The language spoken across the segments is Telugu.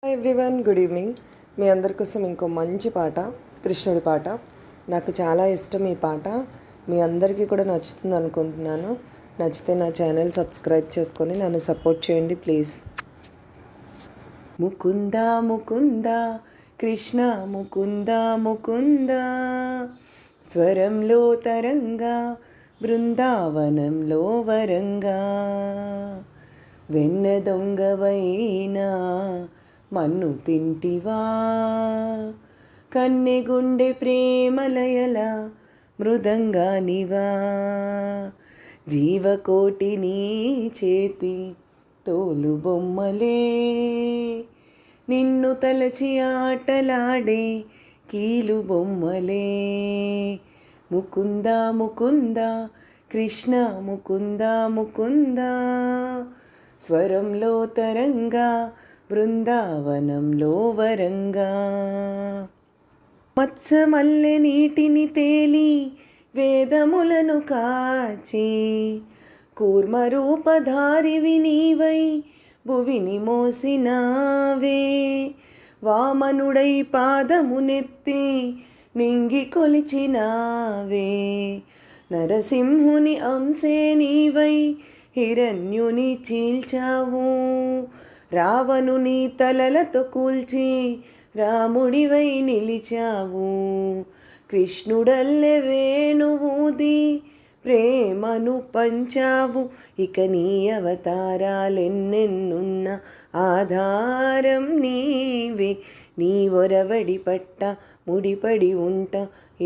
Hi everyone, good evening. మీ అందరి కోసం ఇంకో మంచి పాట, కృష్ణుడి పాట. నాకు చాలా ఇష్టం ఈ పాట. మీ అందరికీ కూడా నచ్చుతుంది అనుకుంటున్నాను. నచ్చితే నా ఛానల్ సబ్స్క్రైబ్ చేసుకొని నన్ను సపోర్ట్ చేయండి ప్లీజ్. ముకుంద ముకుంద కృష్ణ ముకుంద ముకుంద, స్వరంలో తరంగా బృందావనంలో వరంగా, వెన్న దొంగవైనా మన్ను తింటివా, కన్నెగుండె ప్రేమలయల మృదంగానివా, జీవకోటి నీ చేతి తోలు బొమ్మలే, నిన్ను తలచి ఆటలాడే కీలు బొమ్మలే. ముకుంద ముకుంద కృష్ణ ముకుంద ముకుంద, స్వరంలో తరంగా బృందావనంలో వరంగా, మత్సమల్లె నీటిని తేలి వేదములను కాచి, కూర్మరూపధారివి నీవై భువిని మోసినావే, వామనుడై పాదమునెత్తి నింగి కొలిచినావే, నరసింహుని అంశే నీవై హిరణ్యుని చీల్చావు, రావణుని తలలతో కూల్చి రాముడివై నిలిచావు, కృష్ణుడల్లె వేణువూది ప్రేమను పంచావు, ఇక నీ అవతారాలెన్నెన్నున్న ఆధారం నీవే, నీ ఒరవడి పట్ట ముడిపడి ఉంటా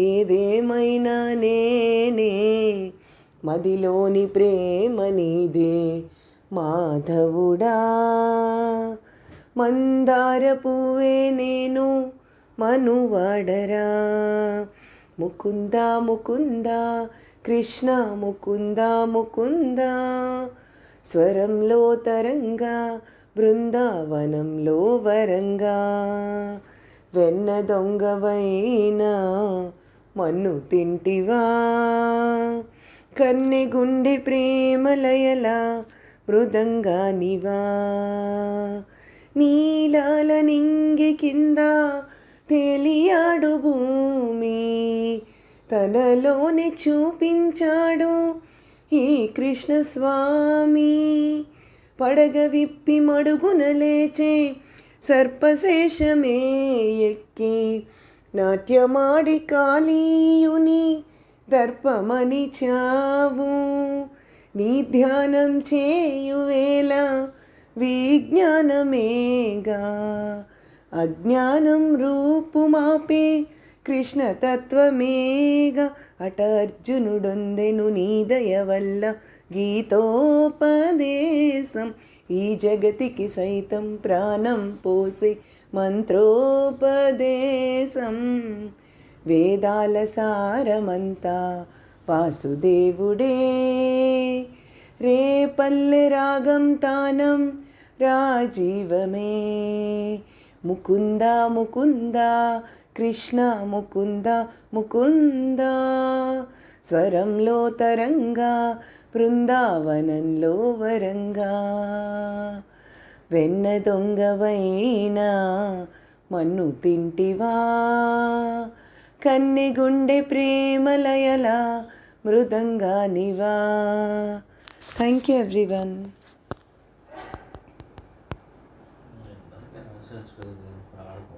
ఏదేమైనా నేనే, మదిలోని ప్రేమ నీదే మాధవుడా, మందార పువ్వే నేను మనువాడరా. ముకుంద ముకుంద కృష్ణ ముకుంద ముకుంద, స్వరంలో తరంగా బృందావనంలో వరంగా, వెన్న దొంగవైనా మన్ను తింటివా, కన్నెగుండె ప్రేమలయల మృదంగానివా, నీలాల నింగి కింద తేలియాడు భూమి, తనలోనే చూపించాడు ఈ కృష్ణస్వామి, పడగ విప్పి మడుగున లేచే సర్పశేషమే ఎక్కి, నాట్యమాడి కాళీయుని దర్పమని చావు, నీ ధ్యానం చేయువేళ విజ్ఞానమేగా, అజ్ఞానం రూపుమాపే కృష్ణతత్వమేగా, అట అర్జునుడొందెను నీ దయ వల్ల గీతోపదేశం, ఈ జగతికి సైతం ప్రాణం పోసే మంత్రోపదేశం, వేదాల సారమంతా వాసుదేవుడే, రేపల్లె రాగం తానం రాజీవమే. ముకుంద ముకుంద కృష్ణ ముకుంద ముకుంద, స్వరంలో తరంగా బృందావనంలో వరంగా, వెన్న దొంగవైనా మన్ను తింటివా, కన్నెగుండె ప్రేమలయల మృదంగానివా. Thank you everyone. ఆడుకో